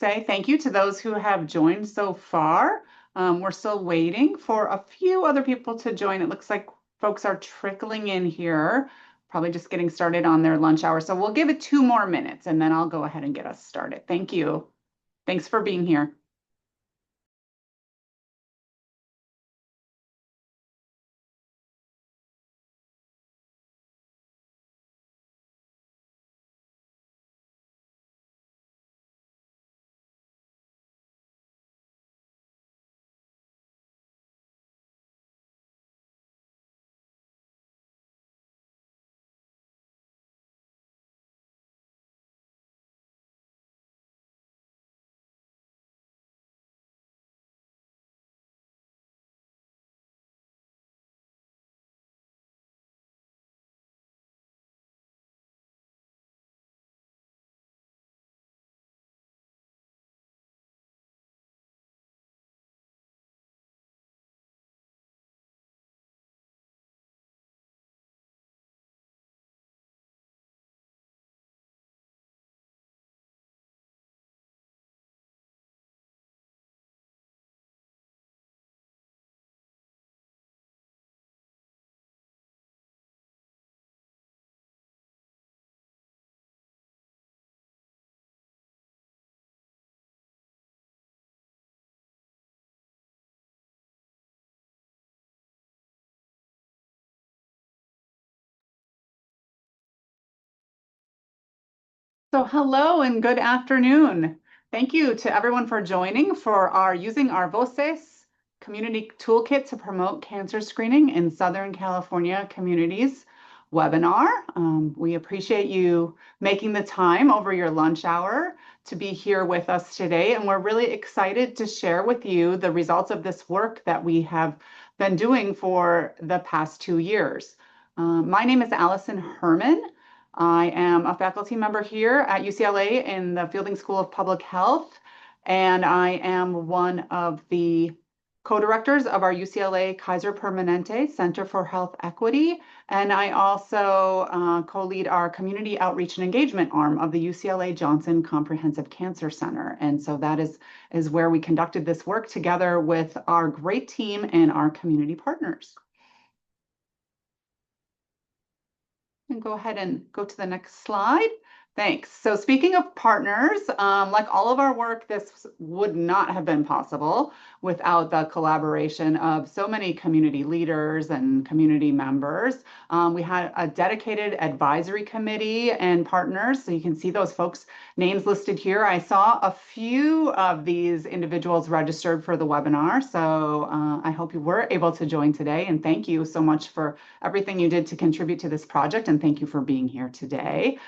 say thank you to those who have joined so far. We're still waiting for a few other people to join. It looks like folks are trickling in here, probably just getting started on their lunch hour. So we'll give it 2 more minutes and then I'll go ahead and get us started. Thank you. Thanks for being here. So hello and good afternoon. Thank you to everyone for joining for our Using Our VOCES Community Toolkit to Promote Cancer Screening in Southern California Communities webinar. We appreciate you making the time over your lunch hour to be here with us today. And we're really excited to share with you the results of this work that we have been doing for the past 2 years. My name is Allison Herman. I am a faculty member here at UCLA in the Fielding School of Public Health, and I am one of the co-directors of our UCLA Kaiser Permanente Center for Health Equity, and I also co-lead our community outreach and engagement arm of the UCLA Jonsson Comprehensive Cancer Center. And so that is where we conducted this work together with our great team and our community partners. And go ahead and go to the next slide. Thanks. So speaking of partners, like all of our work, this would not have been possible without the collaboration of so many community leaders and community members. We had a dedicated advisory committee and partners. So you can see those folks' names listed here. I saw a few of these individuals registered for the webinar. So I hope you were able to join today. And thank you so much for everything you did to contribute to this project. And thank you for being here today.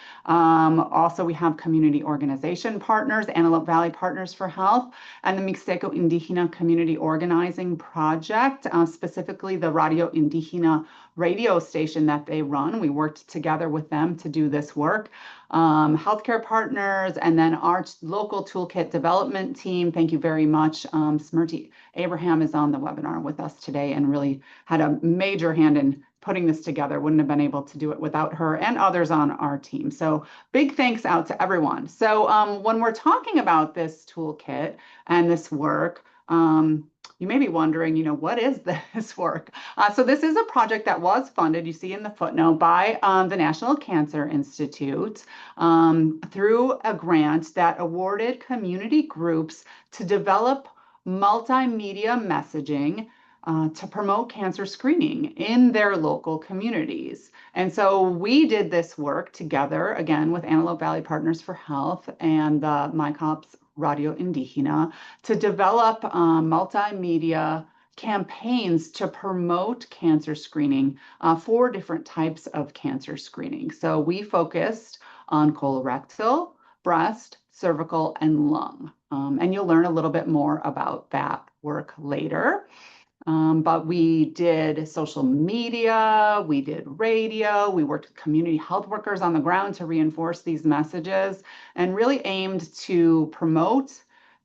Also, we have community organization partners, Antelope Valley Partners for Health, and the Mixteco Indigena Community Organizing Project, specifically the Radio Indigena radio station that they run. We worked together with them to do this work. Healthcare partners, and then our local toolkit development team. Thank you very much. Smriti Abraham is on the webinar with us today and really had a major hand in putting this together. Wouldn't have been able to do it without her and others on our team. So big thanks out to everyone. So when we're talking about this toolkit and this work, you may be wondering, what is this work? So this is a project that was funded, you see in the footnote, by the National Cancer Institute through a grant that awarded community groups to develop multimedia messaging to promote cancer screening in their local communities. And so we did this work together, again, with Antelope Valley Partners for Health and the MyCops Radio Indigena to develop multimedia campaigns to promote cancer screening for different types of cancer screening. So we focused on colorectal, breast, cervical, and lung. And you'll learn a little bit more about that work later. But we did social media, we did radio, we worked with community health workers on the ground to reinforce these messages and really aimed to promote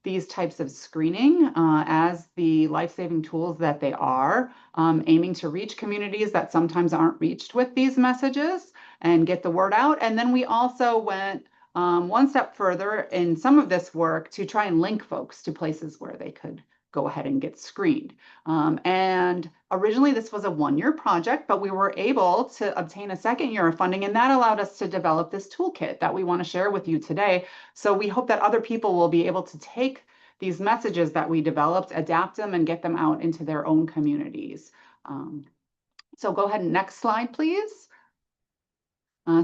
these types of screening as the life-saving tools that they are, aiming to reach communities that sometimes aren't reached with these messages and get the word out. And then we also went one step further in some of this work to try and link folks to places where they could go ahead and get screened. And originally this was a 1-year project, but we were able to obtain a 2nd year of funding, and that allowed us to develop this toolkit that we want to share with you today. So we hope that other people will be able to take these messages that we developed, adapt them, and get them out into their own communities. So go ahead and next slide, please.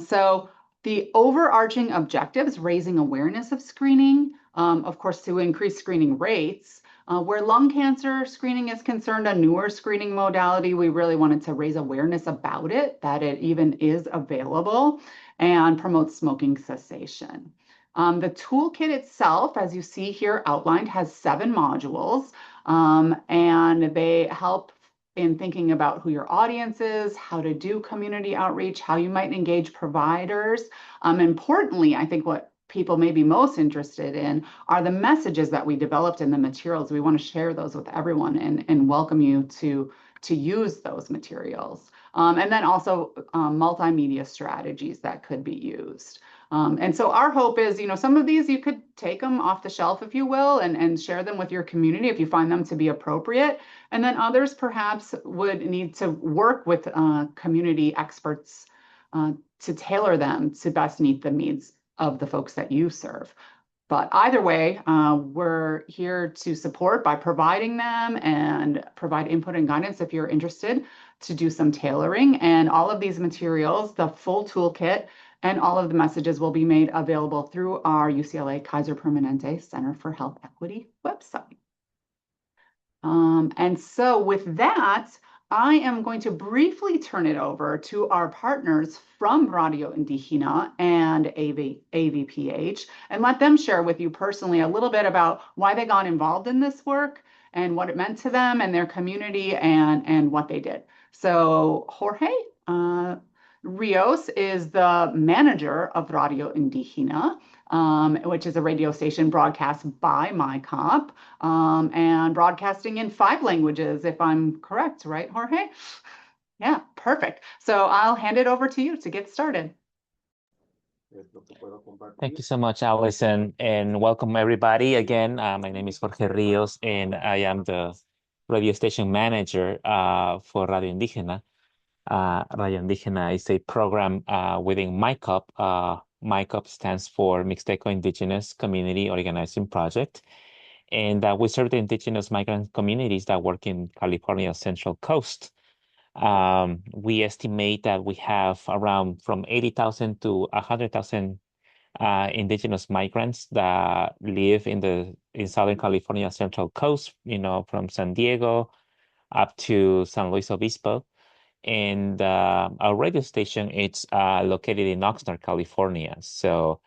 So the overarching objectives, raising awareness of screening, of course, to increase screening rates. Where lung cancer screening is concerned, a newer screening modality, we really wanted to raise awareness about it, that it even is available, and promote smoking cessation. The toolkit itself, as you see here outlined, has 7 modules, and they help in thinking about who your audience is, how to do community outreach, how you might engage providers. Importantly, I think what people may be most interested in are the messages that we developed in the materials. We want to share those with everyone and welcome you to use those materials. And then also multimedia strategies that could be used. And so our hope is, some of these you could take them off the shelf, if you will, and share them with your community if you find them to be appropriate. And then others perhaps would need to work with community experts to tailor them to best meet the needs of the folks that you serve. But either way, we're here to support by providing them and provide input and guidance if you're interested to do some tailoring. And all of these materials, the full toolkit, and all of the messages will be made available through our UCLA Kaiser Permanente Center for Health Equity website. And so with that, I am going to briefly turn it over to our partners from Radio Indigena and AVPH and let them share with you personally a little bit about why they got involved in this work and what it meant to them and their community and what they did. So Jorge Rios is the manager of Radio Indigena, which is a radio station broadcast by MyCop, and broadcasting in 5 languages, if I'm correct, right, Jorge? Yeah, perfect. So I'll hand it over to you to get started. Thank you so much, Allison, and welcome everybody again. My name is Jorge Rios, and I am the radio station manager for Radio Indigena. Radio Indigena is a program within MyCop. MyCop stands for Mixteco Indigenous Community Organizing Project. And we serve the indigenous migrant communities that work in California's Central Coast. We estimate that we have around from 80,000 to 100,000 indigenous migrants that live in Southern California Central Coast, from San Diego up to San Luis Obispo. And our radio station, it's located in Oxnard, California. So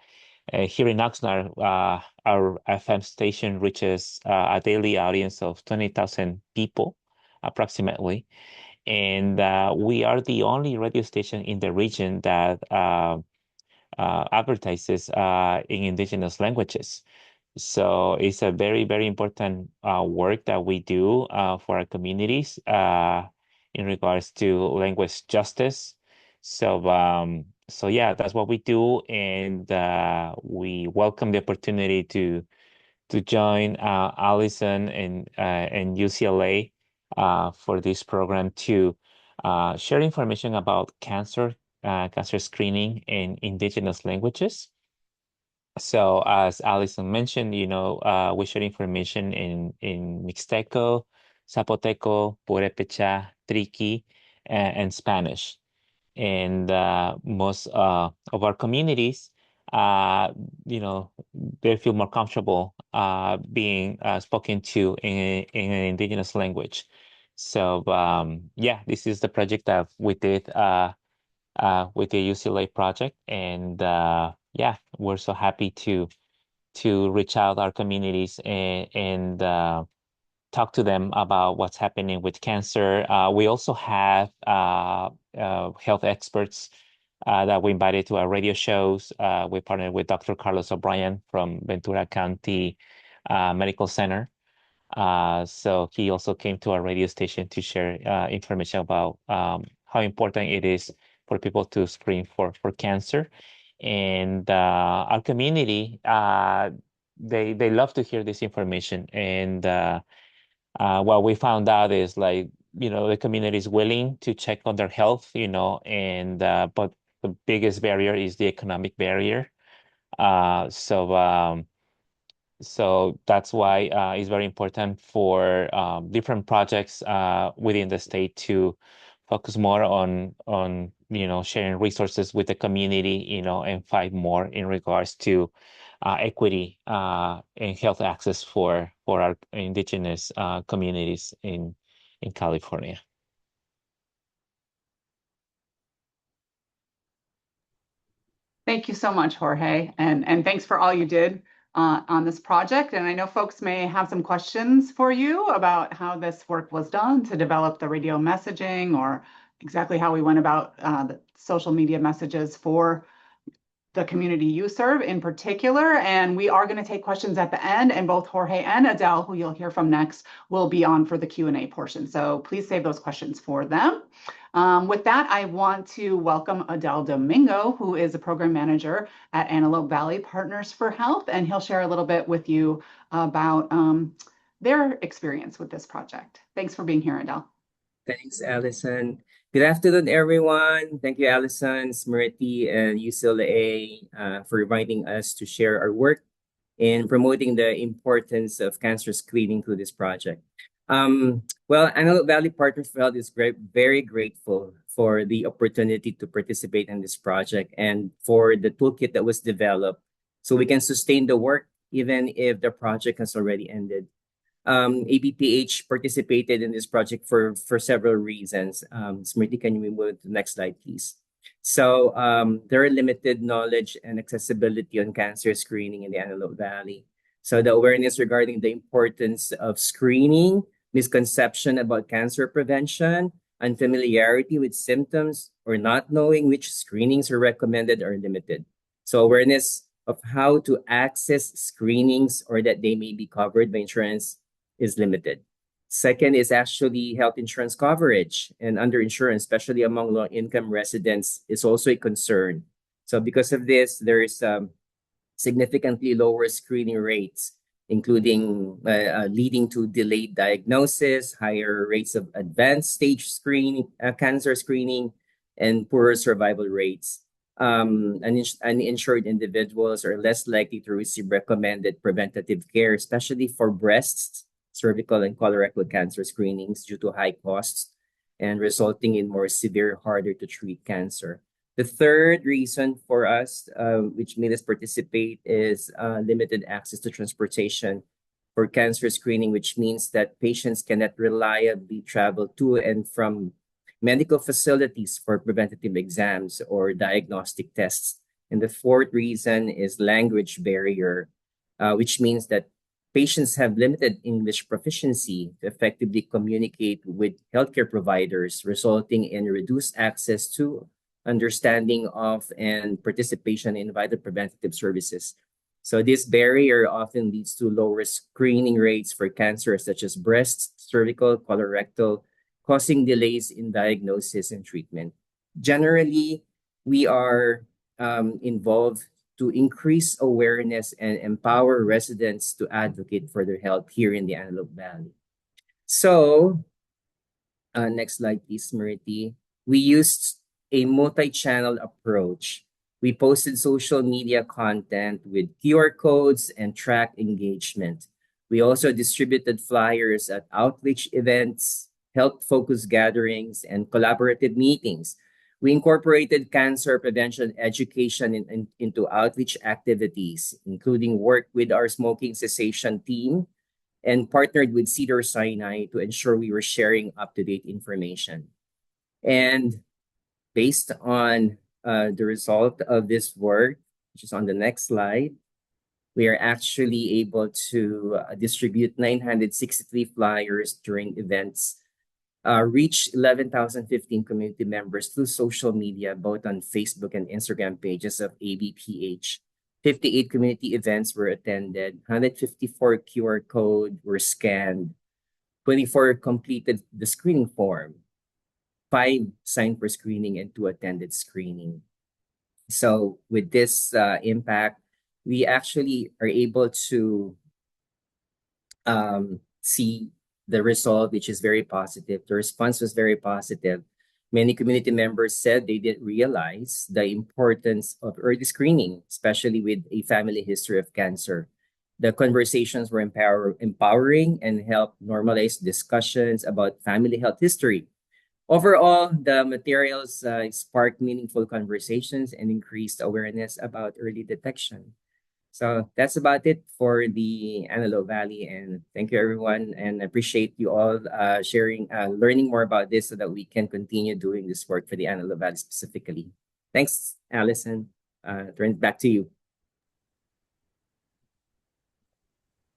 here in Oxnard, our FM station reaches a daily audience of 20,000 people, approximately. And we are the only radio station in the region that advertises in indigenous languages. So it's a very, very important work that we do for our communities in regards to language justice. So yeah, that's what we do, and we welcome the opportunity to join Allison and UCLA for this program to share information about cancer screening in indigenous languages. So as Allison mentioned, we share information in Mixteco, Zapoteco, Purépecha, Triqui, and Spanish. And most of our communities, they feel more comfortable being spoken to in an indigenous language. So yeah, this is the project that we did with the UCLA project, and yeah, we're so happy to reach out our communities and talk to them about what's happening with cancer. We also have health experts that we invited to our radio shows. We partnered with Dr. Carlos O'Brien from Ventura County Medical Center. So he also came to our radio station to share information about how important it is for people to screen for cancer. And our community, they love to hear this information. And what we found out is like, the community is willing to check on their health, and but the biggest barrier is the economic barrier. Uh, so um, so that's why it's very important for different projects within the state to focus more on sharing resources with the community, and fight more in regards to equity and health access for our indigenous communities in California. Thank you so much, Jorge, and thanks for all you did on this project. And I know folks may have some questions for you about how this work was done to develop the radio messaging, or exactly how we went about the social media messages for the community you serve in particular. And we are going to take questions at the end, and both Jorge and Adele, who you'll hear from next, will be on for the Q&A portion. So please save those questions for them. With that, I want to welcome Adele Domingo, who is a program manager at Antelope Valley Partners for Health, and he'll share a little bit with you about their experience with this project. Thanks for being here, Adele. Thanks, Allison. Good afternoon, everyone. Thank you, Allison, Smriti, and UCLA for inviting us to share our work in promoting the importance of cancer screening through this project. Antelope Valley Partners for Health is very grateful for the opportunity to participate in this project and for the toolkit that was developed so we can sustain the work even if the project has already ended. ABPH participated in this project for several reasons. Smriti, can you move to the next slide, please? So there are limited knowledge and accessibility on cancer screening in the Antelope Valley. So the awareness regarding the importance of screening, misconception about cancer prevention, unfamiliarity with symptoms, or not knowing which screenings are recommended are limited. So awareness of how to access screenings or that they may be covered by insurance is limited. Second is actually health insurance coverage and underinsurance, especially among low-income residents, is also a concern. So because of this, there is significantly lower screening rates, including leading to delayed diagnosis, higher rates of advanced stage screening, cancer screening, and poorer survival rates. Uninsured individuals are less likely to receive recommended preventative care, especially for breasts, cervical, and colorectal cancer screenings due to high costs and resulting in more severe, harder to treat cancer. The third reason for us, which made us participate, is limited access to transportation for cancer screening, which means that patients cannot reliably travel to and from medical facilities for preventative exams or diagnostic tests. And the fourth reason is language barrier, which means that patients have limited English proficiency to effectively communicate with healthcare providers, resulting in reduced access to, understanding of, and participation in vital preventative services. So this barrier often leads to lower screening rates for cancers such as breast, cervical, colorectal, causing delays in diagnosis and treatment. Generally, we are involved to increase awareness and empower residents to advocate for their health here in the Antelope Valley. So, next slide, please, Smriti. We used a multi-channel approach. We posted social media content with QR codes and tracked engagement. We also distributed flyers at outreach events, health focus gatherings, and collaborative meetings. We incorporated cancer prevention education into outreach activities, including work with our smoking cessation team and partnered with Cedars-Sinai to ensure we were sharing up-to-date information. And based on the result of this work, which is on the next slide, we are actually able to distribute 963 flyers during events, reach 11,015 community members through social media, both on Facebook and Instagram pages of ABPH. 58 community events were attended, 154 QR code were scanned, 24 completed the screening form, 5 signed for screening, and 2 attended screening. So with this impact, we actually are able to see the result, which is very positive. The response was very positive. Many community members said they didn't realize the importance of early screening, especially with a family history of cancer. The conversations were empowering and helped normalize discussions about family health history. Overall, the materials sparked meaningful conversations and increased awareness about early detection. So that's about it for the Antelope Valley. And thank you, everyone. And appreciate you all sharing, learning more about this so that we can continue doing this work for the Antelope Valley specifically. Thanks, Allison. Turn it back to you.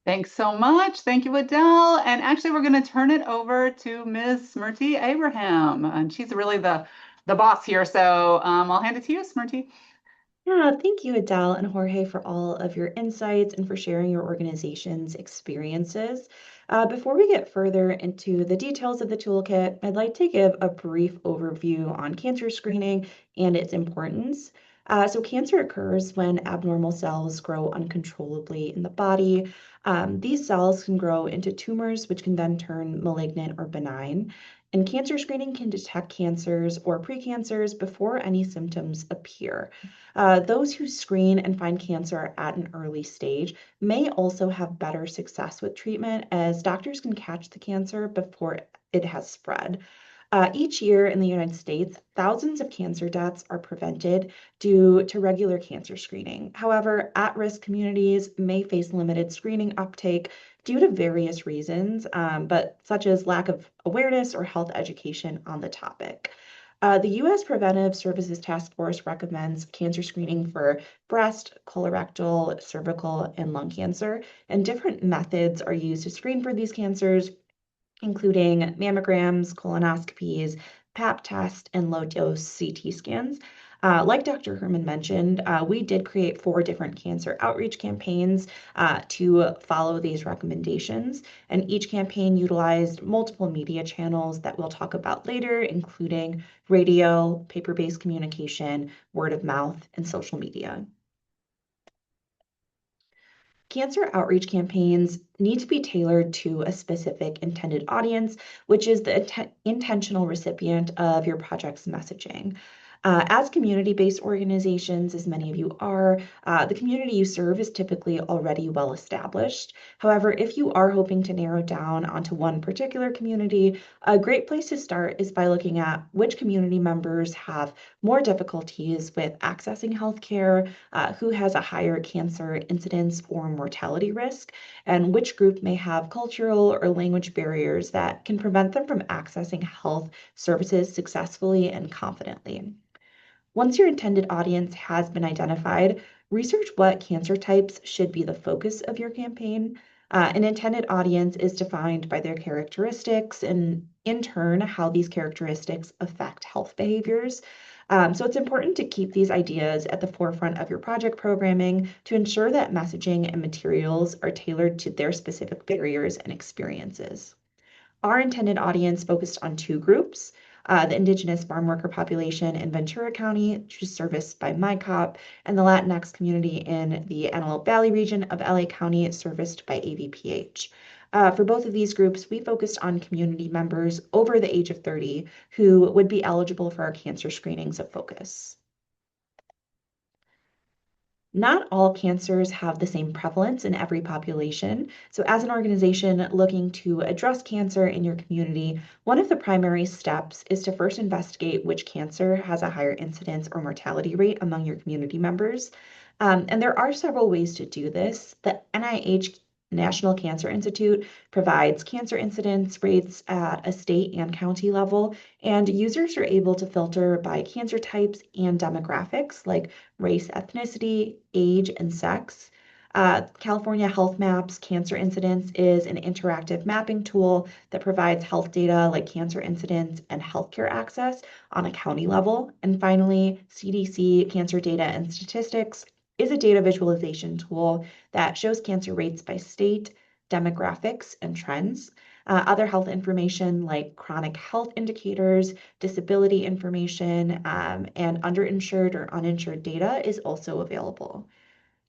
Thanks so much. Thank you, Adele. And actually, we're going to turn it over to Ms. Smriti Abraham. And she's really the boss here. So I'll hand it to you, Smriti. Yeah, thank you, Adele and Jorge, for all of your insights and for sharing your organization's experiences. Before we get further into the details of the toolkit, I'd like to give a brief overview on cancer screening and its importance. So cancer occurs when abnormal cells grow uncontrollably in the body. These cells can grow into tumors, which can then turn malignant or benign. And cancer screening can detect cancers or precancers before any symptoms appear. Those who screen and find cancer at an early stage may also have better success with treatment, as doctors can catch the cancer before it has spread. Each year in the United States, thousands of cancer deaths are prevented due to regular cancer screening. However, at-risk communities may face limited screening uptake due to various reasons, but such as lack of awareness or health education on the topic. The U.S. Preventive Services Task Force recommends cancer screening for breast, colorectal, cervical, and lung cancer, and different methods are used to screen for these cancers, including mammograms, colonoscopies, pap test, and low-dose CT scans. Like Dr. Herman mentioned, we did create 4 different cancer outreach campaigns to follow these recommendations, and each campaign utilized multiple media channels that we'll talk about later, including radio, paper-based communication, word of mouth, and social media. Cancer outreach campaigns need to be tailored to a specific intended audience, which is the intentional recipient of your project's messaging. As community-based organizations, as many of you are, the community you serve is typically already well established. However, if you are hoping to narrow down onto one particular community, a great place to start is by looking at which community members have more difficulties with accessing healthcare, who has a higher cancer incidence or mortality risk, and which group may have cultural or language barriers that can prevent them from accessing health services successfully and confidently. Once your intended audience has been identified, research what cancer types should be the focus of your campaign. An intended audience is defined by their characteristics and, in turn, how these characteristics affect health behaviors. So it's important to keep these ideas at the forefront of your project programming to ensure that messaging and materials are tailored to their specific barriers and experiences. Our intended audience focused on 2 groups, the Indigenous farm worker population in Ventura County, which is serviced by MyCop, and the Latinx community in the Antelope Valley region of LA County, serviced by AVPH. For both of these groups, we focused on community members over the age of 30 who would be eligible for our cancer screenings of focus. Not all cancers have the same prevalence in every population. So as an organization looking to address cancer in your community, one of the primary steps is to first investigate which cancer has a higher incidence or mortality rate among your community members. And there are several ways to do this. The NIH National Cancer Institute provides cancer incidence rates at a state and county level, and users are able to filter by cancer types and demographics like race, ethnicity, age, and sex. California Health Maps Cancer Incidence is an interactive mapping tool that provides health data like cancer incidence and healthcare access on a county level. And finally, CDC Cancer Data and Statistics is a data visualization tool that shows cancer rates by state, demographics, and trends. Other health information like chronic health indicators, disability information, and underinsured or uninsured data is also available.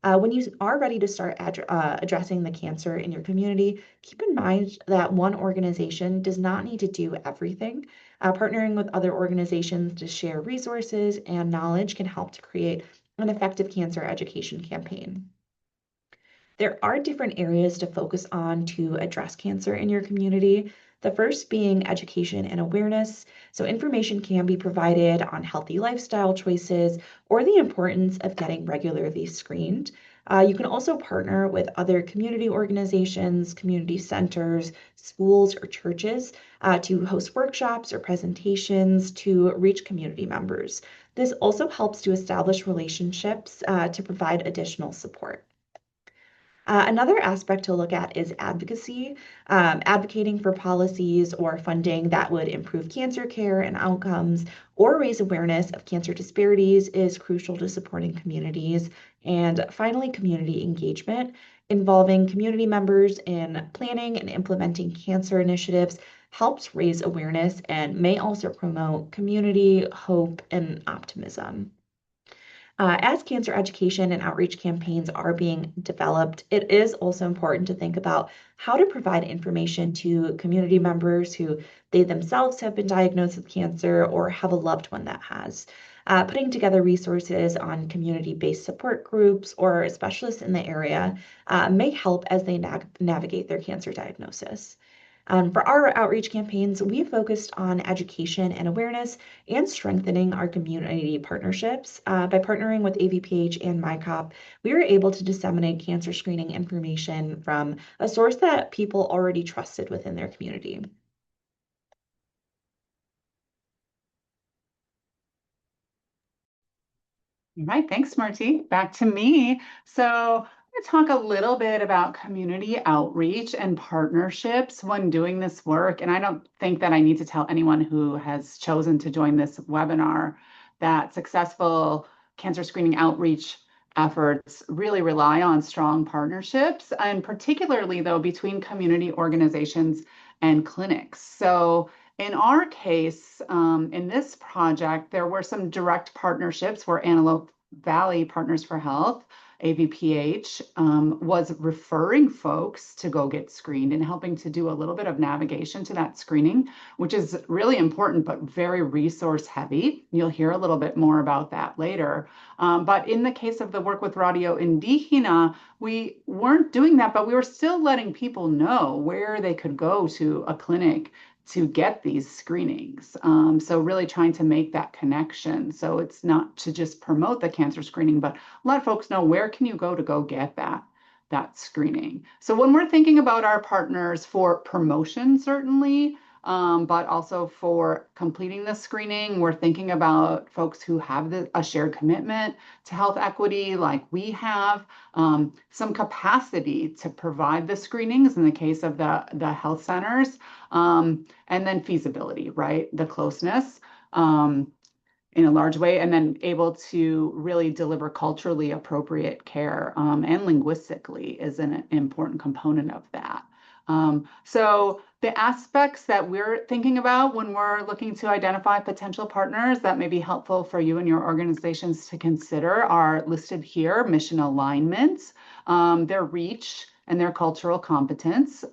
When you are ready to start addressing the cancer in your community, keep in mind that one organization does not need to do everything. Partnering with other organizations to share resources and knowledge can help to create an effective cancer education campaign. There are different areas to focus on to address cancer in your community. The first being education and awareness. So information can be provided on healthy lifestyle choices or the importance of getting regularly screened. You can also partner with other community organizations, community centers, schools, or churches to host workshops or presentations to reach community members. This also helps to establish relationships to provide additional support. Another aspect to look at is advocacy, advocating for policies or funding that would improve cancer care and outcomes or raise awareness of cancer disparities is crucial to supporting communities. And finally, community engagement, involving community members in planning and implementing cancer initiatives helps raise awareness and may also promote community hope and optimism. As cancer education and outreach campaigns are being developed, it is also important to think about how to provide information to community members who they themselves have been diagnosed with cancer or have a loved one that has. Putting together resources on community-based support groups or specialists in the area may help as they navigate their cancer diagnosis. For our outreach campaigns, we focused on education and awareness and strengthening our community partnerships. By partnering with AVPH and MyCop, we were able to disseminate cancer screening information from a source that people already trusted within their community. All right, thanks, Marty. Back to me. So I'm going to talk a little bit about community outreach and partnerships when doing this work. And I don't think that I need to tell anyone who has chosen to join this webinar that successful cancer screening outreach efforts really rely on strong partnerships, and particularly though between community organizations and clinics. So in our case, in this project, there were some direct partnerships where Antelope Valley Partners for Health, AVPH, was referring folks to go get screened and helping to do a little bit of navigation to that screening, which is really important, but very resource heavy. You'll hear a little bit more about that later. But in the case of the work with Radio Indigena, we weren't doing that, but we were still letting people know where they could go to a clinic to get these screenings. So really trying to make that connection. So it's not to just promote the cancer screening, but let folks know where can you go get that screening. So when we're thinking about our partners for promotion, certainly, but also for completing the screening, we're thinking about folks who have a shared commitment to health equity like we have, some capacity to provide the screenings in the case of the health centers, and then feasibility, right? The closeness in a large way, and then able to really deliver culturally appropriate care, and linguistically is an important component of that. So the aspects that we're thinking about when we're looking to identify potential partners that may be helpful for you and your organizations to consider are listed here: mission alignment, their reach, and their cultural competence.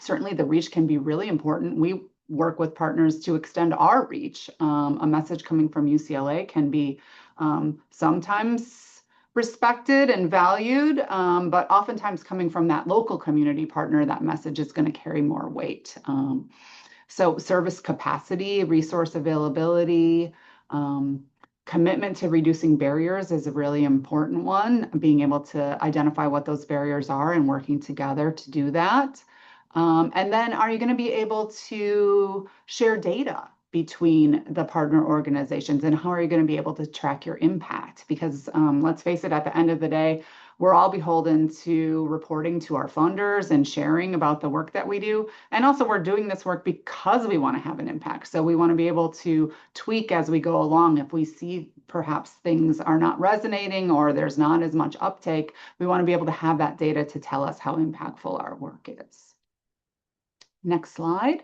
Certainly the reach can be really important. We work with partners to extend our reach. A message coming from UCLA can be sometimes respected and valued, but oftentimes coming from that local community partner, that message is going to carry more weight. So service capacity, resource availability, commitment to reducing barriers is a really important one, being able to identify what those barriers are and working together to do that. And then are you going to be able to share data between the partner organizations, and how are you going to be able to track your impact? Because let's face it, at the end of the day, we're all beholden to reporting to our funders and sharing about the work that we do. And also we're doing this work because we want to have an impact. So we want to be able to tweak as we go along. If we see perhaps things are not resonating or there's not as much uptake, we want to be able to have that data to tell us how impactful our work is. Next slide.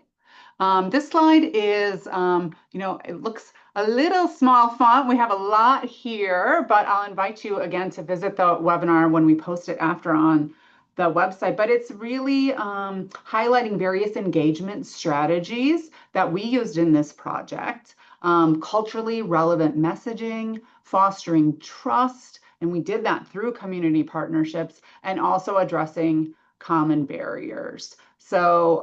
This slide is, it looks a little small font. We have a lot here, but I'll invite you again to visit the webinar when we post it after on the website. But it's really highlighting various engagement strategies that we used in this project. Culturally relevant messaging, fostering trust, and we did that through community partnerships, and also addressing common barriers. So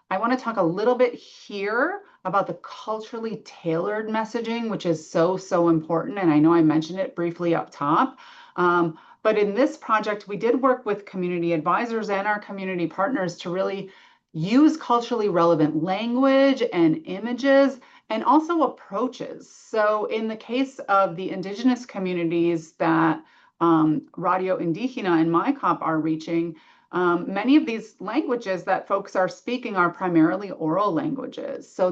I want to talk a little bit here about the culturally tailored messaging, which is so important. And I know I mentioned it briefly up top. But in this project, we did work with community advisors and our community partners to really use culturally relevant language and images and also approaches. So in the case of the indigenous communities that Radio Indigena and MyCop are reaching, many of these languages that folks are speaking are primarily oral languages. So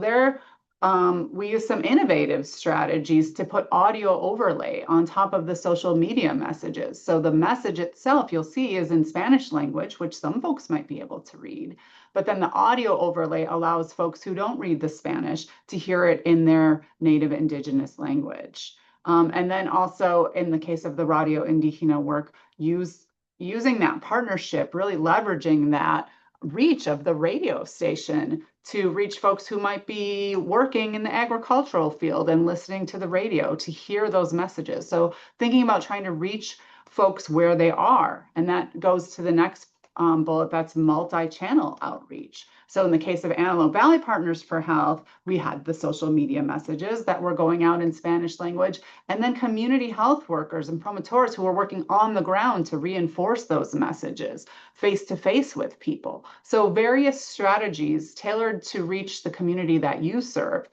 we use some innovative strategies to put audio overlay on top of the social media messages. So the message itself, you'll see, is in Spanish language, which some folks might be able to read. But then the audio overlay allows folks who don't read the Spanish to hear it in their native indigenous language. And then also in the case of the Radio Indigena work, using that partnership, really leveraging that reach of the radio station to reach folks who might be working in the agricultural field and listening to the radio to hear those messages. So thinking about trying to reach folks where they are. And that goes to the next bullet, that's multi-channel outreach. So in the case of Antelope Valley Partners for Health, we had the social media messages that were going out in Spanish language, and then community health workers and promoters who were working on the ground to reinforce those messages face-to-face with people. So various strategies tailored to reach the community that you serve,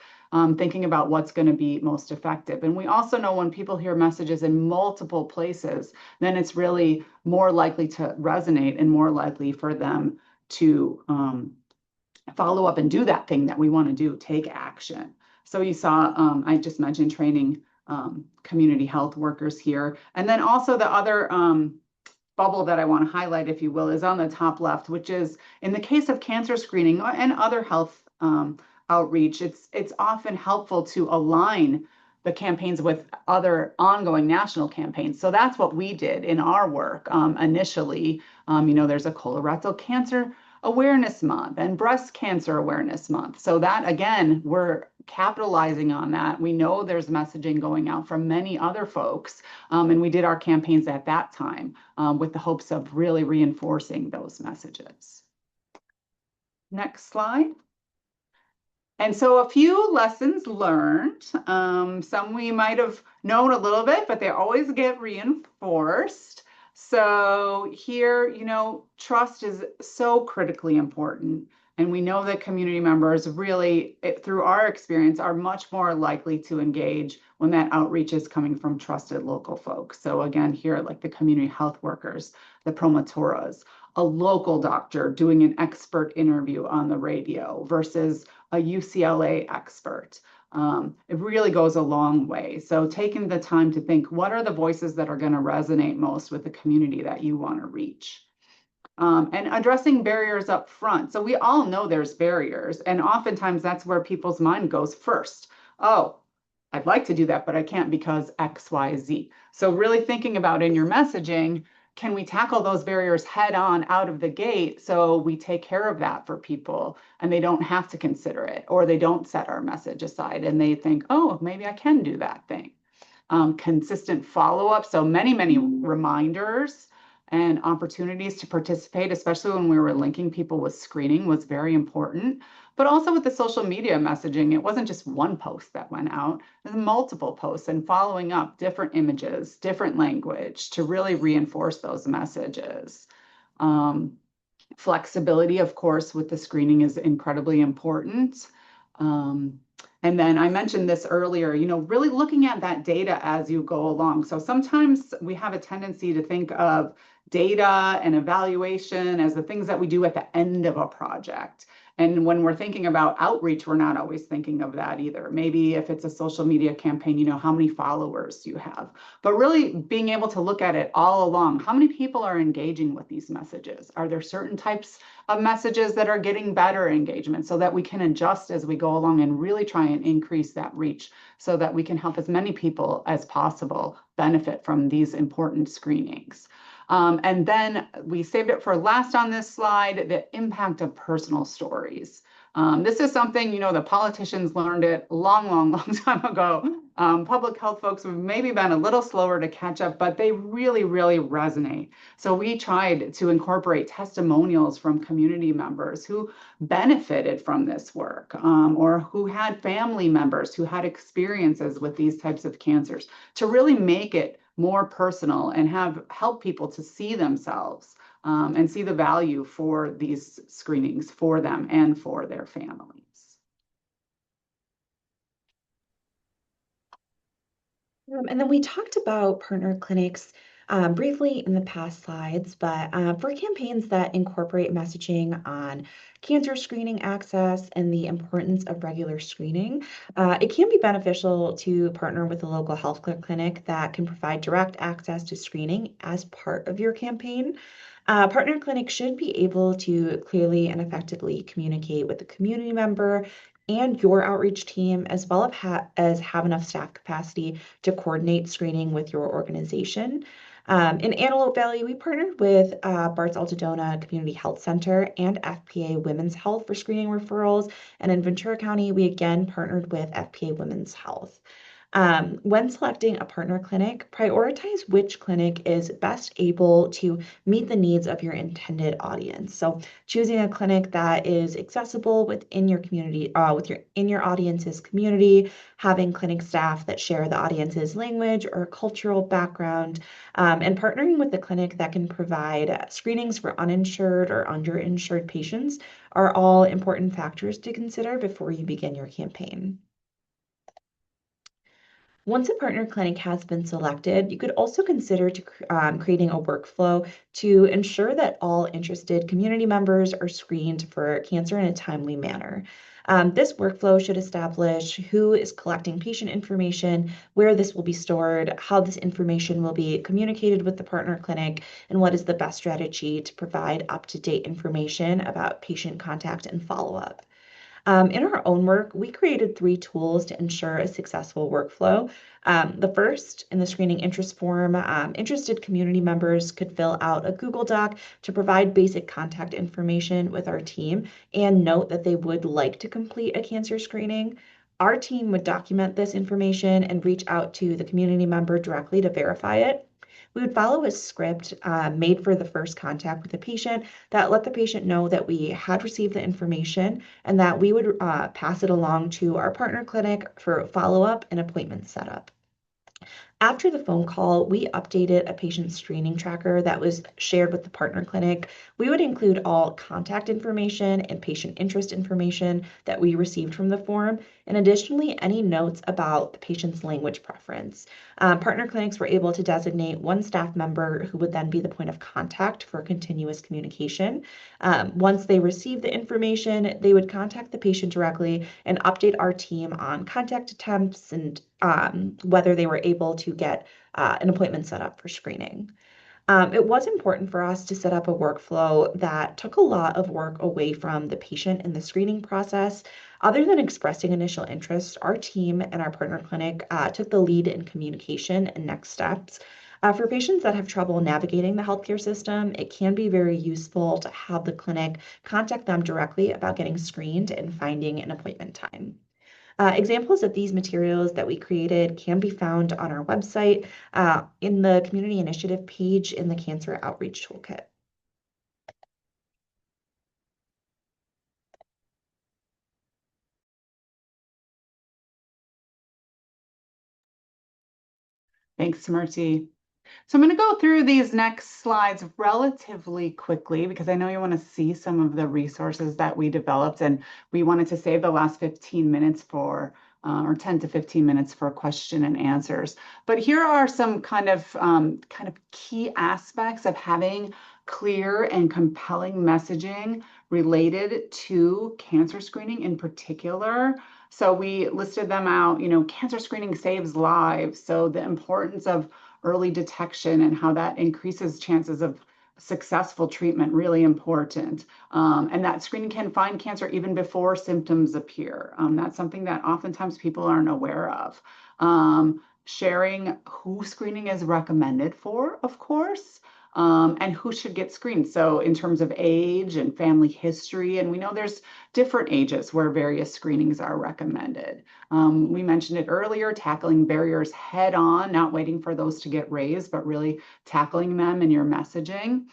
thinking about what's going to be most effective. And we also know when people hear messages in multiple places, then it's really more likely to resonate and more likely for them to follow up and do that thing that we want to do, take action. So you saw, I just mentioned training community health workers here. And then also the other bubble that I want to highlight, if you will, is on the top left, which is in the case of cancer screening and other health outreach, it's often helpful to align the campaigns with other ongoing national campaigns. So that's what we did in our work initially. There's a colorectal cancer awareness month and breast cancer awareness month. So that, again, we're capitalizing on that. We know there's messaging going out from many other folks, and we did our campaigns at that time with the hopes of really reinforcing those messages. Next slide. And so a few lessons learned. Some we might have known a little bit, but they always get reinforced. So here, trust is so critically important. And we know that community members really, through our experience, are much more likely to engage when that outreach is coming from trusted local folks. So again, here, like the community health workers, the promotoras, a local doctor doing an expert interview on the radio versus a UCLA expert. It really goes a long way. So taking the time to think, what are the voices that are going to resonate most with the community that you want to reach? And addressing barriers up front. So we all know there's barriers, and oftentimes that's where people's mind goes first. Oh, I'd like to do that, but I can't because X, Y, Z. So really thinking about in your messaging, can we tackle those barriers head on out of the gate so we take care of that for people and they don't have to consider it, or they don't set our message aside and they think, oh, maybe I can do that thing. Consistent follow-up, so many reminders and opportunities to participate, especially when we were linking people with screening, was very important. But also with the social media messaging, it wasn't just one post that went out, there's multiple posts and following up different images, different language to really reinforce those messages. Flexibility, of course, with the screening is incredibly important. And then I mentioned this earlier, really looking at that data as you go along. So sometimes we have a tendency to think of data and evaluation as the things that we do at the end of a project. And when we're thinking about outreach, we're not always thinking of that either. Maybe if it's a social media campaign, you know, how many followers you have, but really being able to look at it all along. How many people are engaging with these messages? Are there certain types of messages that are getting better engagement so that we can adjust as we go along and really try and increase that reach so that we can help as many people as possible benefit from these important screenings? And then we saved it for last on this slide, the impact of personal stories. This is something, you know, the politicians learned it long time ago. Public health folks have maybe been a little slower to catch up, but they really resonate. So we tried to incorporate testimonials from community members who benefited from this work, or who had family members who had experiences with these types of cancers, to really make it more personal and help people to see themselves and see the value for these screenings for them and for their families. And then we talked about partner clinics briefly in the past slides, but for campaigns that incorporate messaging on cancer screening access and the importance of regular screening, it can be beneficial to partner with a local healthcare clinic that can provide direct access to screening as part of your campaign. Partner clinics should be able to clearly and effectively communicate with the community member and your outreach team, as well as have enough staff capacity to coordinate screening with your organization. In Antelope Valley, we partnered with Bart's Altadena Community Health Center and FPA Women's Health for screening referrals. And in Ventura County, we again partnered with FPA Women's Health. When selecting a partner clinic, prioritize which clinic is best able to meet the needs of your intended audience. So choosing a clinic that is accessible within your community, in your audience's community, having clinic staff that share the audience's language or cultural background, and partnering with the clinic that can provide screenings for uninsured or underinsured patients are all important factors to consider before you begin your campaign. Once a partner clinic has been selected, you could also consider creating a workflow to ensure that all interested community members are screened for cancer in a timely manner. This workflow should establish who is collecting patient information, where this will be stored, how this information will be communicated with the partner clinic, and what is the best strategy to provide up-to-date information about patient contact and follow-up. In our own work, we created 3 tools to ensure a successful workflow. The first, in the screening interest form, interested community members could fill out a Google Doc to provide basic contact information with our team and note that they would like to complete a cancer screening. Our team would document this information and reach out to the community member directly to verify it. We would follow a script made for the first contact with the patient that let the patient know that we had received the information and that we would pass it along to our partner clinic for follow-up and appointment setup. After the phone call, we updated a patient screening tracker that was shared with the partner clinic. We would include all contact information and patient interest information that we received from the form, and additionally, any notes about the patient's language preference. Partner clinics were able to designate one staff member who would then be the point of contact for continuous communication. Once they received the information, they would contact the patient directly and update our team on contact attempts and whether they were able to get an appointment set up for screening. It was important for us to set up a workflow that took a lot of work away from the patient in the screening process. Other than expressing initial interest, our team and our partner clinic took the lead in communication and next steps. For patients that have trouble navigating the healthcare system, it can be very useful to have the clinic contact them directly about getting screened and finding an appointment time. Examples of these materials that we created can be found on our website in the Community Initiative page in the Cancer Outreach Toolkit. Thanks, Marty. So I'm going to go through these next slides relatively quickly because I know you want to see some of the resources that we developed, and we wanted to save the last 15 minutes for or 10 to 15 minutes for question and answers. But here are some kind of key aspects of having clear and compelling messaging related to cancer screening in particular. So we listed them out, cancer screening saves lives. So the importance of early detection and how that increases chances of successful treatment, really important. And that screening can find cancer even before symptoms appear. That's something that oftentimes people aren't aware of. Sharing who screening is recommended for, of course, and who should get screened. So in terms of age and family history, and we know there's different ages where various screenings are recommended. We mentioned it earlier, tackling barriers head on, not waiting for those to get raised, but really tackling them in your messaging.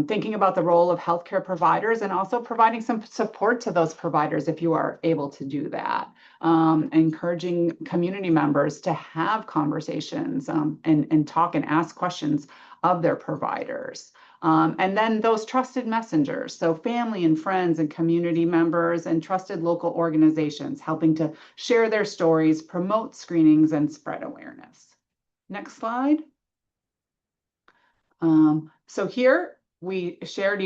Thinking about the role of healthcare providers and also providing some support to those providers if you are able to do that. Encouraging community members to have conversations and talk and ask questions of their providers. And then those trusted messengers, so family and friends and community members and trusted local organizations helping to share their stories, promote screenings, and spread awareness. Next slide. So here we shared,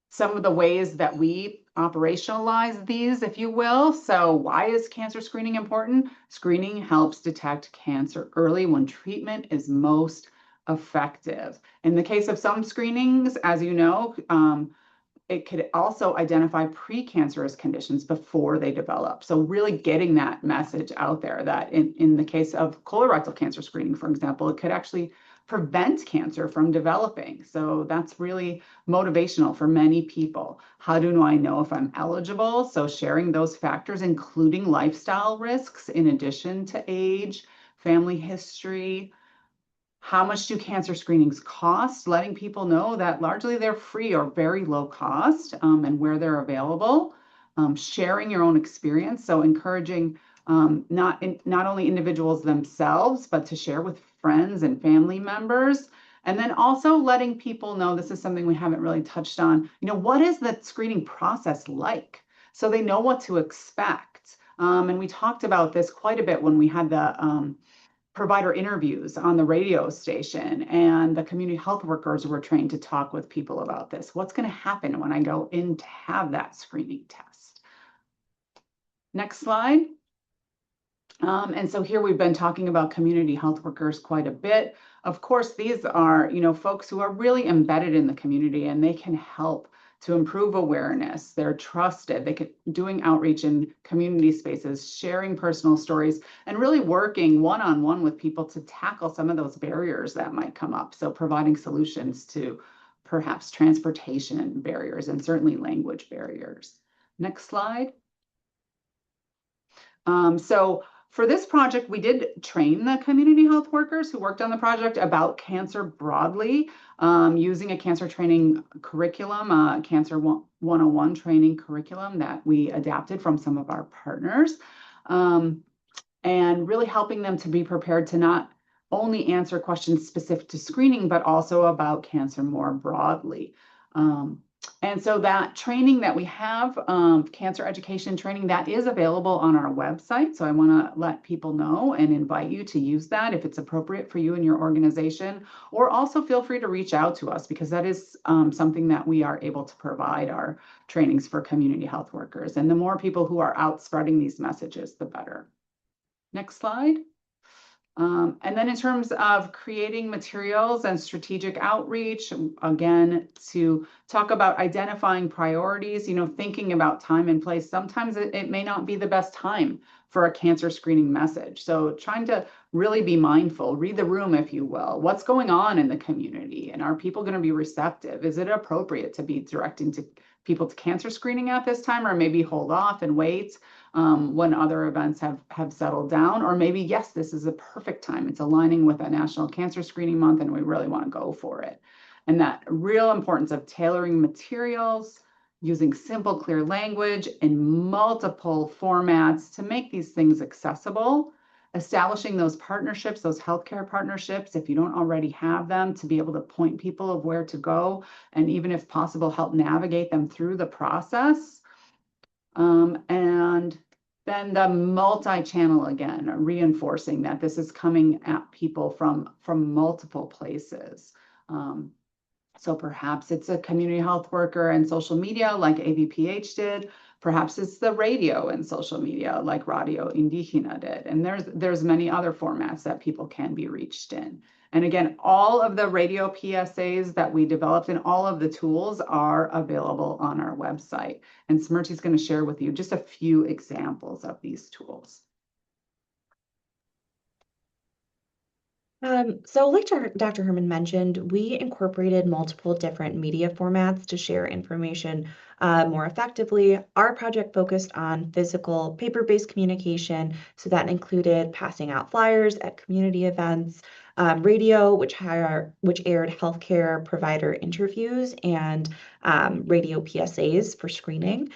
some of the ways that we operationalize these, if you will. So why is cancer screening important? Screening helps detect cancer early when treatment is most effective. In the case of some screenings, as you know, it could also identify precancerous conditions before they develop. So really getting that message out there that in the case of colorectal cancer screening, for example, it could actually prevent cancer from developing. So that's really motivational for many people. How do I know if I'm eligible? So sharing those factors, including lifestyle risks, in addition to age, family history. How much do cancer screenings cost? Letting people know that largely they're free or very low cost, and where they're available. Sharing your own experience, so encouraging not only individuals themselves, but to share with friends and family members. And then also letting people know, this is something we haven't really touched on, what is the screening process like? So they know what to expect. And we talked about this quite a bit when we had the provider interviews on the radio station, and the community health workers were trained to talk with people about this. What's going to happen when I go in to have that screening test? Next slide. And so here we've been talking about community health workers quite a bit. Of course, these are, folks who are really embedded in the community, and they can help to improve awareness. They're trusted. They can doing outreach in community spaces, sharing personal stories, and really working one-on-one with people to tackle some of those barriers that might come up. So providing solutions to perhaps transportation barriers and certainly language barriers. Next slide. So for this project, we did train the community health workers who worked on the project about cancer broadly, using a cancer training curriculum, Cancer 101 training curriculum that we adapted from some of our partners, and really helping them to be prepared to not only answer questions specific to screening, but also about cancer more broadly. And so that training that we have, cancer education training, that is available on our website. So I want to let people know and invite you to use that if it's appropriate for you and your organization, or also feel free to reach out to us, because that is something that we are able to provide our trainings for community health workers. And the more people who are out spreading these messages, the better. Next slide. And then in terms of creating materials and strategic outreach, again, to talk about identifying priorities, thinking about time and place. Sometimes it may not be the best time for a cancer screening message. So trying to really be mindful, read the room, if you will. What's going on in the community? And are people going to be receptive? Is it appropriate to be directing people to cancer screening at this time, or maybe hold off and wait when other events have settled down? Or maybe, yes, this is a perfect time. It's aligning with a National Cancer Screening Month, and we really want to go for it. And that real importance of tailoring materials, using simple, clear language in multiple formats to make these things accessible, establishing those partnerships, those healthcare partnerships, if you don't already have them, to be able to point people of where to go, and even if possible, help navigate them through the process. And then the multi-channel, again, reinforcing that this is coming at people from multiple places. So perhaps it's a community health worker and social media like AVPH did. Perhaps it's the radio and social media like Radio Indigena did. And there's many other formats that people can be reached in. And again, all of the radio PSAs that we developed and all of the tools are available on our website. And Smrti is going to share with you just a few examples of these tools. So like Dr. Herman mentioned, we incorporated multiple different media formats to share information more effectively. Our project focused on physical paper-based communication, so that included passing out flyers at community events, radio, which aired healthcare provider interviews and radio PSAs for screening,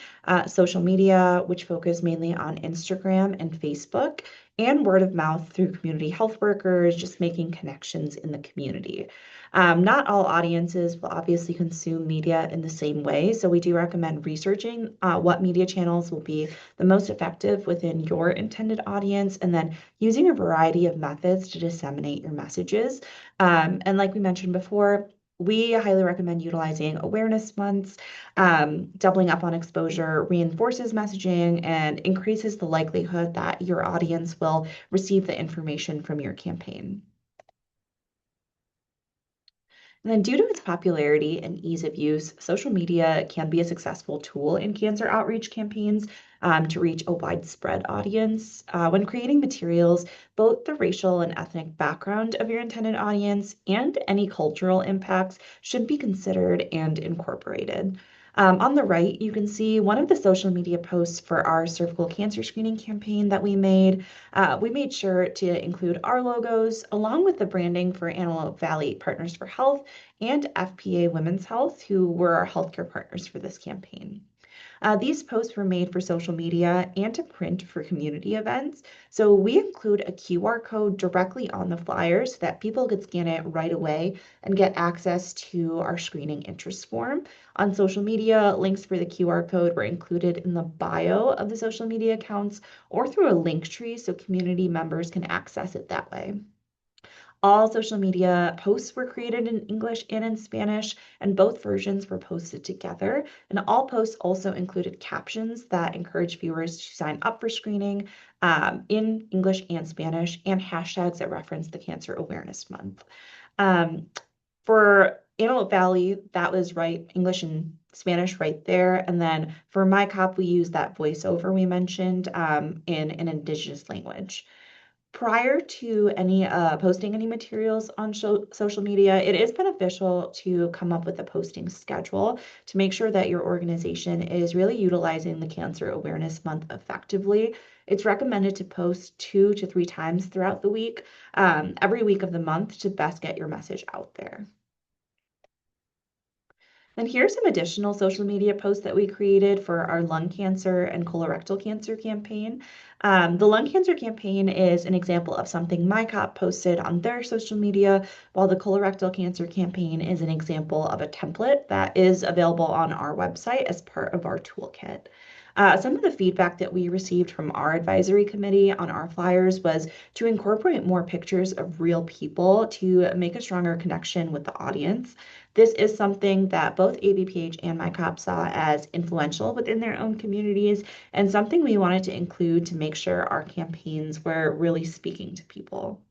social media, which focused mainly on Instagram and Facebook, and word of mouth through community health workers, just making connections in the community. Not all audiences will obviously consume media in the same way, so we do recommend researching what media channels will be the most effective within your intended audience, and then using a variety of methods to disseminate your messages. And like we mentioned before, we highly recommend utilizing awareness months. Doubling up on exposure reinforces messaging and increases the likelihood that your audience will receive the information from your campaign. And then due to its popularity and ease of use, social media can be a successful tool in cancer outreach campaigns to reach a widespread audience. When creating materials, both the racial and ethnic background of your intended audience and any cultural impacts should be considered and incorporated. On the right, you can see one of the social media posts for our cervical cancer screening campaign that we made. We made sure to include our logos along with the branding for Antelope Valley Partners for Health and FPA Women's Health, who were our healthcare partners for this campaign. These posts were made for social media and to print for community events. So we include a QR code directly on the flyer so that people could scan it right away and get access to our screening interest form. On social media, links for the QR code were included in the bio of the social media accounts or through a link tree so community members can access it that way. All social media posts were created in English and in Spanish, and both versions were posted together. And all posts also included captions that encourage viewers to sign up for screening in English and Spanish, and hashtags that reference the Cancer Awareness Month. For Antelope Valley, that was right, English and Spanish right there. And then for MyCop, we used that voiceover we mentioned in an Indigenous language. Prior to any posting any materials on social media, it is beneficial to come up with a posting schedule to make sure that your organization is really utilizing the Cancer Awareness Month effectively. It's recommended to post 2 to 3 times throughout the week, every week of the month, to best get your message out there. And here's some additional social media posts that we created for our lung cancer and colorectal cancer campaign. The lung cancer campaign is an example of something MyCop posted on their social media, while the colorectal cancer campaign is an example of a template that is available on our website as part of our toolkit. Some of the feedback that we received from our advisory committee on our flyers was to incorporate more pictures of real people to make a stronger connection with the audience. This is something that both AVPH and MyCop saw as influential within their own communities, and something we wanted to include to make sure our campaigns were really speaking to people.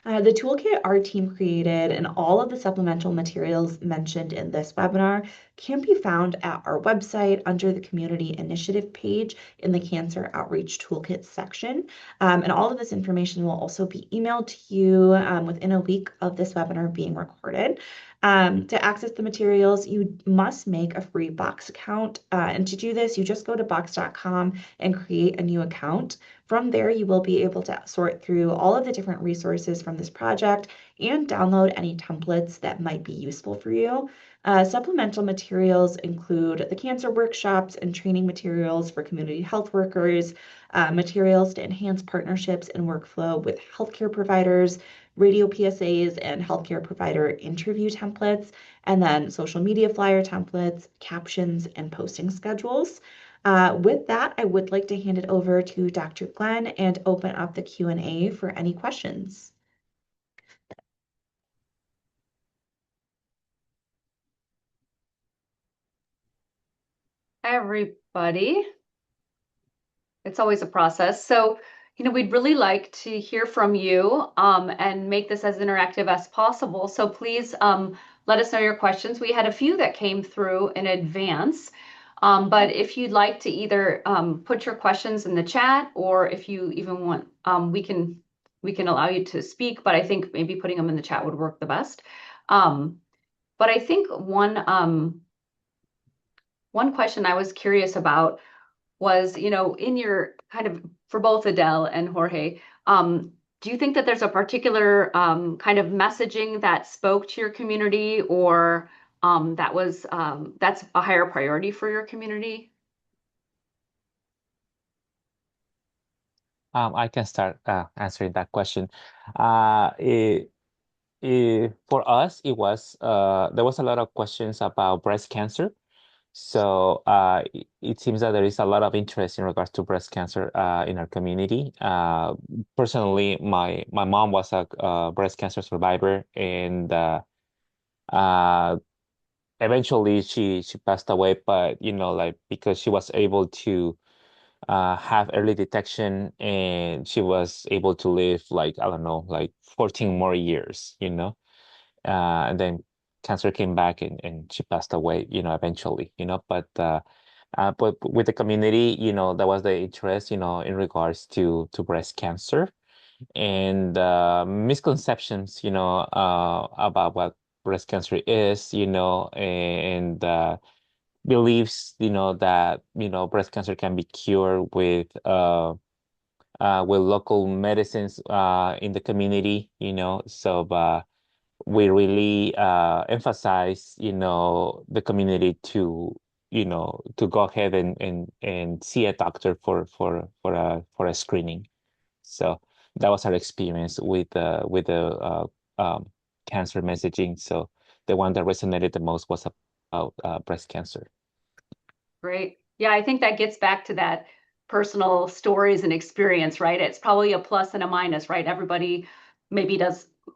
The toolkit our team created and all of the supplemental materials mentioned in this webinar can be found at our website under the Community Initiative page in the Cancer Outreach Toolkit section. And all of this information will also be emailed to you within a week of this webinar being recorded. To access the materials, you must make a free Box account. And to do this, you just go to box.com and create a new account. From there, you will be able to sort through all of the different resources from this project and download any templates that might be useful for you. Supplemental materials include the cancer workshops and training materials for community health workers, materials to enhance partnerships and workflow with healthcare providers, radio PSAs and healthcare provider interview templates, and then social media flyer templates, captions, and posting schedules. With that, I would like to hand it over to Dr. Glenn and open up the Q&A for any questions. Hi, everybody. It's always a process. So, we'd really like to hear from you and make this as interactive as possible. So please let us know your questions. We had a few that came through in advance, but if you'd like to either put your questions in the chat, or if you even want, we can allow you to speak, but I think maybe putting them in the chat would work the best. But I think one question I was curious about was, in your kind of, for both Adele and Jorge, do you think that there's a particular kind of messaging that spoke to your community, or that's a higher priority for your community? I can start answering that question. For us, it was there was a lot of questions about breast cancer. So it seems that there is a lot of interest in regards to breast cancer in our community. Personally, my mom was a breast cancer survivor, and uh, eventually she passed away. But like, because she was able to have early detection, and she was able to live, like, I don't know, like 14 more years, and then cancer came back, and she passed away, eventually, but with the community, that was the interest, in regards to breast cancer, and misconceptions, about what breast cancer is, and beliefs, that, breast cancer can be cured with local medicines in the community, so we really emphasize, the community to go ahead and see a doctor for a screening. So that was our experience with the cancer messaging. So the one that resonated the most was about breast cancer. Great. Yeah, I think that gets back to that personal stories and experience, right? It's probably a plus and a minus, right? Everybody maybe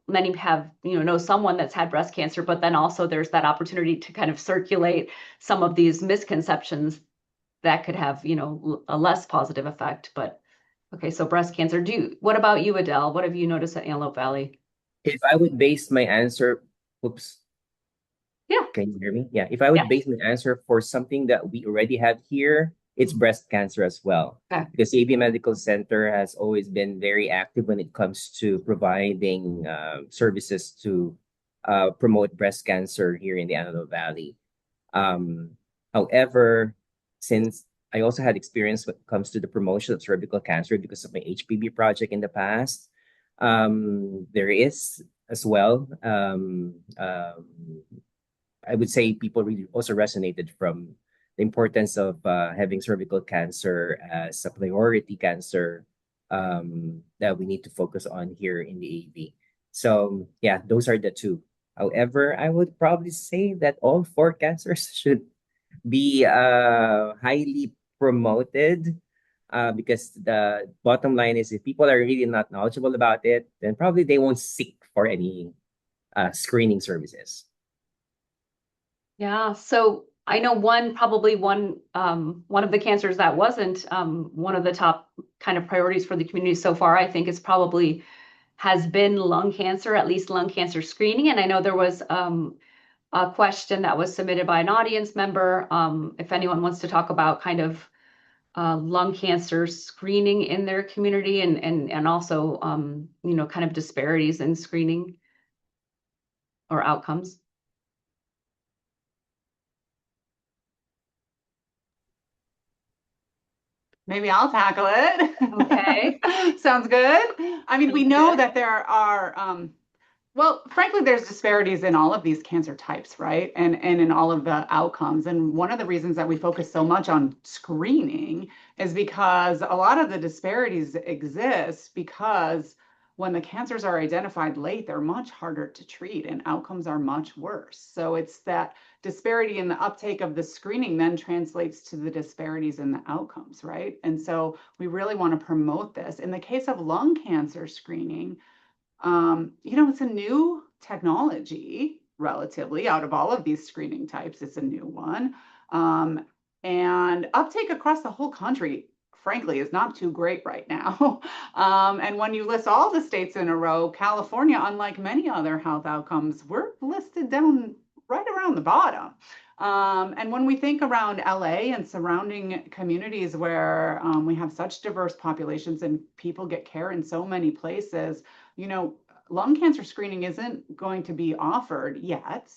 many have, know someone that's had breast cancer, but then also there's that opportunity to kind of circulate some of these misconceptions that could have, a less positive effect. But okay, so breast cancer. What about you, Adele? What have you noticed at Antelope Valley? If I would base my answer, oops, Yeah. can you hear me? Yeah, if I would base my answer for something that we already have here, it's breast cancer as well. Okay. Because AB Medical Center has always been very active when it comes to providing services to promote breast cancer here in the Antelope Valley. However, since I also had experience when it comes to the promotion of cervical cancer because of my HPV project in the past, there is as well. I would say people really also resonated from the importance of having cervical cancer as a priority cancer that we need to focus on here in the AV. So yeah, those are the two. However, I would probably say that all four cancers should be highly promoted because the bottom line is if people are really not knowledgeable about it, then probably they won't seek for any screening services. Yeah, so I know probably one of the cancers that wasn't one of the top kind of priorities for the community so far, I think has been lung cancer, at least lung cancer screening. And I know there was a question that was submitted by an audience member, if anyone wants to talk about kind of lung cancer screening in their community, and also kind of disparities in screening or outcomes. Maybe I'll tackle it. Okay. Sounds good. I mean, we Sounds know good. that there are, well, frankly, there's disparities in all of these cancer types, right? And in all of the outcomes. And one of the reasons that we focus so much on screening is because a lot of the disparities exist because when the cancers are identified late, they're much harder to treat and outcomes are much worse. So it's that disparity in the uptake of the screening then translates to the disparities in the outcomes, right? And so we really want to promote this. In the case of lung cancer screening, it's a new technology relatively out of all of these screening types. It's a new one. And uptake across the whole country, frankly, is not too great right now. And when you list all the states in a row, California, unlike many other health outcomes, we're listed down right around the bottom. And when we think around LA and surrounding communities where we have such diverse populations and people get care in so many places, you know, lung cancer screening isn't going to be offered yet.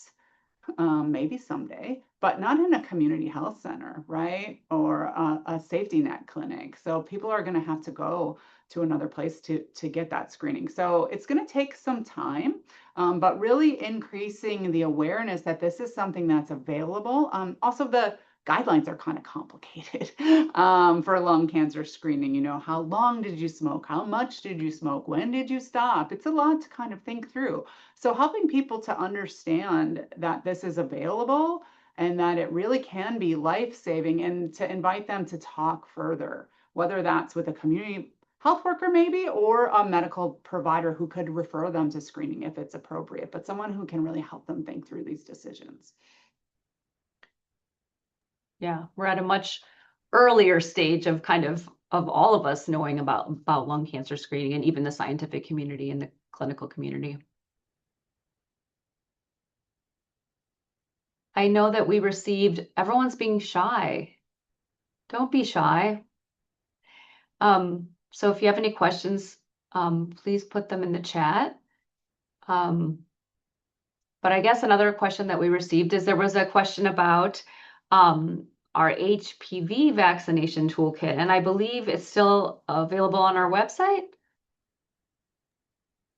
Maybe someday, but not in a community health center, right? Or a safety net clinic. So people are going to have to go to another place to get that screening. So it's going to take some time, but really increasing the awareness that this is something that's available. Also, the guidelines are kind of complicated for lung cancer screening. You know, how long did you smoke? How much did you smoke? When did you stop? It's a lot to kind of think through. So helping people to understand that this is available and that it really can be life-saving, and to invite them to talk further, whether that's with a community health worker maybe, or a medical provider who could refer them to screening if it's appropriate, but someone who can really help them think through these decisions. Yeah, we're at a much earlier stage of kind of all of us knowing about lung cancer screening, and even the scientific community and the clinical community. I know that we received, everyone's being shy. Don't be shy. So if you have any questions, please put them in the chat. But I guess another question that we received is there was a question about our HPV vaccination toolkit, and I believe it's still available on our website.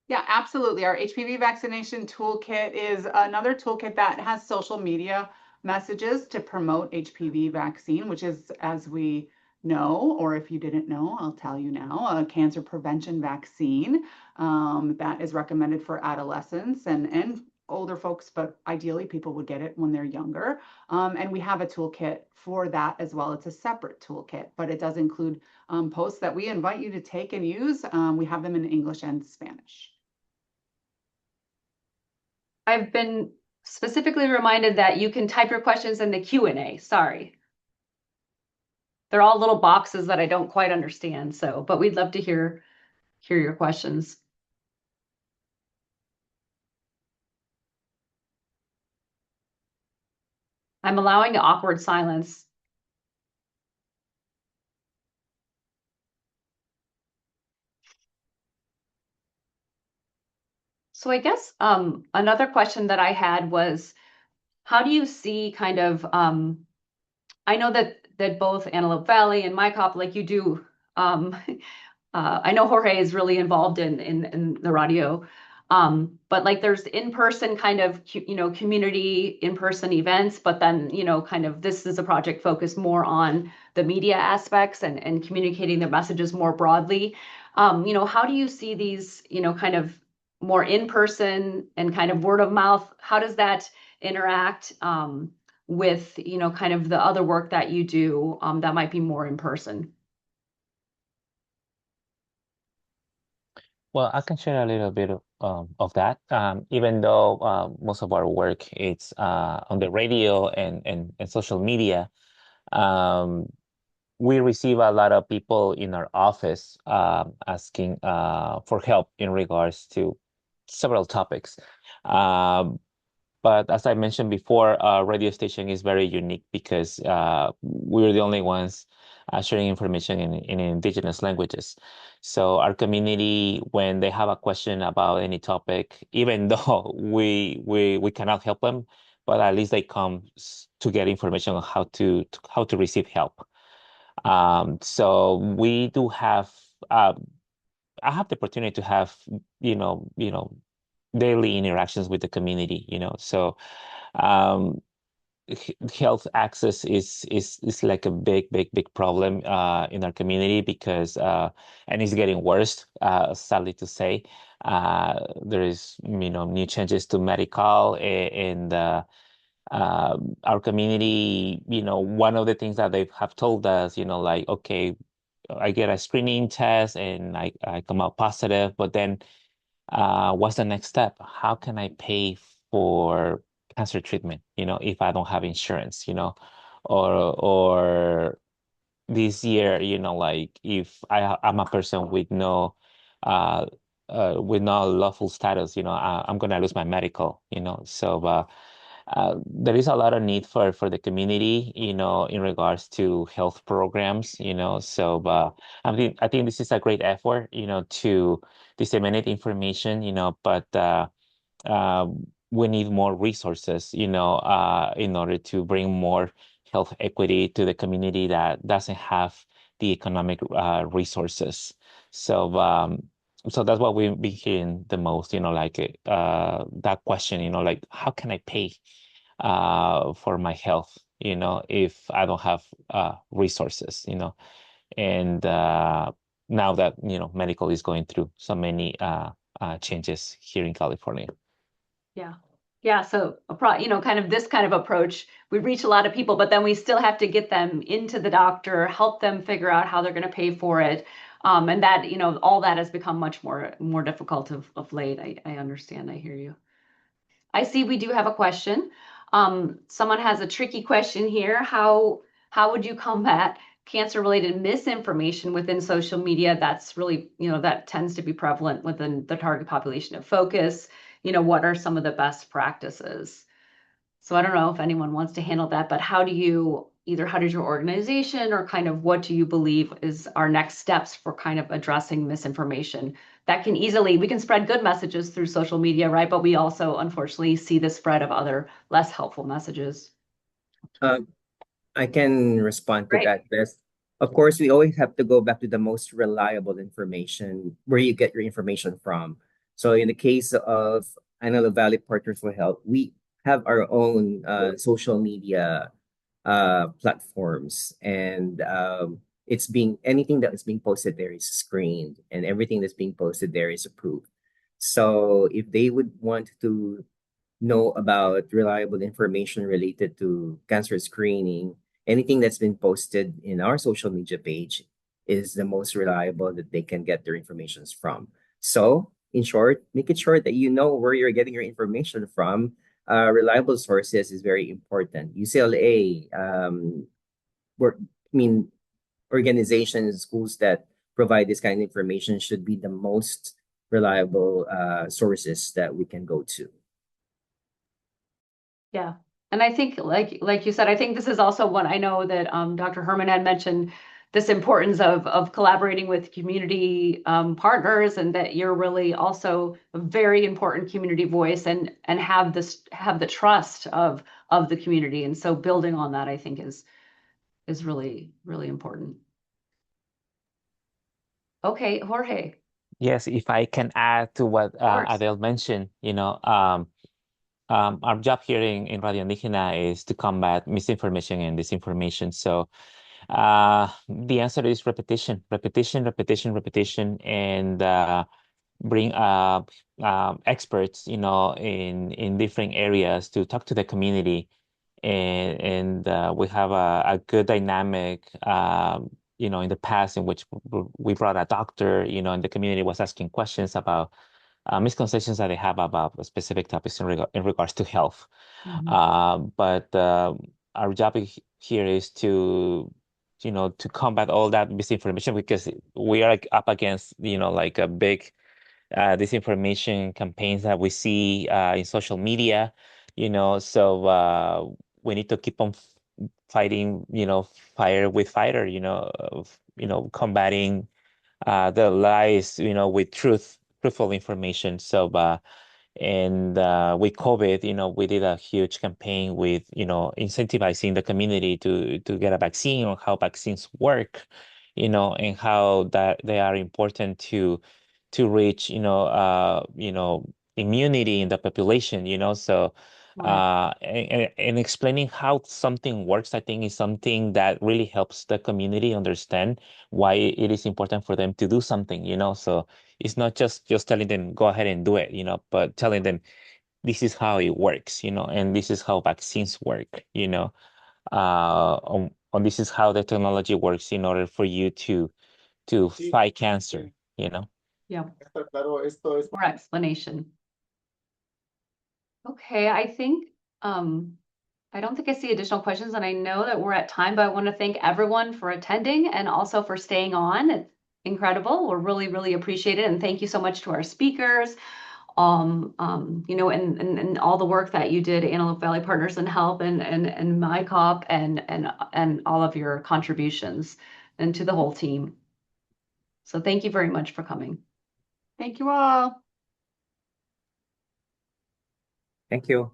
Yeah, absolutely. Our HPV vaccination toolkit is another toolkit that has social media messages to promote HPV vaccine, which is, as we know, or if you didn't know, I'll tell you now, a cancer prevention vaccine that is recommended for adolescents and older folks, but ideally people would get it when they're younger. And we have a toolkit for that as well. It's a separate toolkit, but it does include posts that we invite you to take and use. We have them in English and Spanish. I've been specifically reminded that you can type your questions in the Q&A. Sorry. They're all little boxes that I don't quite understand, so, but we'd love to hear your questions. I'm allowing the awkward silence. So I guess another question that I had was, how do you see kind of, I know that both Antelope Valley and MyCop, like you do, I know Jorge is really involved in the radio, but like there's in-person kind of, you know, community in-person events, but then, you know, kind of this is a project focused more on the media aspects and communicating the messages more broadly. You know, how do you see these, you know, kind of more in-person and kind of word of mouth? How does that interact with, you know, kind of the other work that you do that might be more in person? Well, I can share a little bit of that. Even though most of our work is on the radio and social media, we receive a lot of people in our office asking for help in regards to several topics. But as I mentioned before, our radio station is very unique because we're the only ones sharing information in indigenous languages. So our community, when they have a question about any topic, even though we cannot help them, but at least they come to get information on how to receive help. So we do have. I have the opportunity to have you know daily interactions with the community. So health access is like a big problem in our community because and it's getting worse, sadly to say. There is new changes to medical and our community, one of the things that they have told us, like, okay, I get a screening test and I come out positive, but then what's the next step? How can I pay for cancer treatment, if I don't have insurance, or this year, you know, like if I'm a person with no lawful status, you know, I'm gonna lose my medical, you know. So there is a lot of need for the community, you know, in regards to health programs, you know. So I think this is a great effort, you know, to disseminate information, you know, but uh, we need more resources, you know, in order to bring more health equity to the community that doesn't have the economic resources. So, so that's what we've been hearing the most, you know, like that question, you know, like how can I pay for my health, you know, if I don't have resources, you know, and now that, you know, medical is going through so many changes here in California. Yeah. Yeah. So, you know, kind of this kind of approach, we reach a lot of people, but then we still have to get them into the doctor, help them figure out how they're going to pay for it. And that, you know, all that has become much more difficult of late. I understand. I hear you. I see we do have a question. Someone has a tricky question here. How would you combat cancer-related misinformation within social media? That's really, you know, that tends to be prevalent within the target population of focus. You know, what are some of the best practices? So I don't know if anyone wants to handle that, but how does your organization or kind of what do you believe is our next steps for kind of addressing misinformation? That we can spread good messages through social media, right? But we also unfortunately see the spread of other less helpful messages. Uh, I can respond to Great. that best. Of course, we always have to go back to the most reliable information, where you get your information from. So in the case of Antelope Valley Partners for Health, we have our own social media platforms, and it's being anything that is being posted there is screened, and everything that's being posted there is approved. So if they would want to know about reliable information related to cancer screening, anything that's been posted in our social media page is the most reliable that they can get their information from. So, in short, make it sure that you know where you're getting your information from. Reliable sources is very important. UCLA, I mean, organizations, schools that provide this kind of information should be the most reliable sources that we can go to. Yeah. And I think like you said, I think this is also one I know that Dr. Herman had mentioned this importance of collaborating with community partners, and that you're really also a very important community voice and have the trust of the community. And so building on that, I think is really, really important. Okay, Jorge. Yes, if I can add to what course. Adele mentioned, you know, our job here in Radio Indigena is to combat misinformation and disinformation. So the answer is repetition, repetition, repetition, repetition, and bring experts, you know, in different areas to talk to the community, and we have a good dynamic. You know, in the past, in which we brought a doctor, you know, and the community was asking questions about misconceptions that they have about specific topics in regards to health. But our job here is to, you know, to combat all that misinformation, because we are like up against, you know, like a big disinformation campaigns that we see in social media, you know. So we need to keep on fighting, you know, fire with fire, you know, combating the lies, you know, with truthful information. So and with COVID, you know, we did a huge campaign with, you know, incentivizing the community to get a vaccine, or how vaccines work, you know, and how that they are important to reach, you know, immunity in the population, you know. So and explaining how something works, I think, is something that really helps the community understand why it is important for them to do something, you know. So it's not just telling them go ahead and do it, you know, but telling them this is how it works, you know, and this is how vaccines work, you know. On this is how the technology works in order for you to fight cancer, you know. Yeah. More explanation. Okay, I think I don't think I see additional questions, and I know that we're at time, but I want to thank everyone for attending and also for staying on. It's incredible. We're really, really appreciate it. And thank you so much to our speakers, and all the work that you did, Antelope Valley Partners and Help and MyCop and all of your contributions and to the whole team. So thank you very much for coming. Thank you all. Thank you.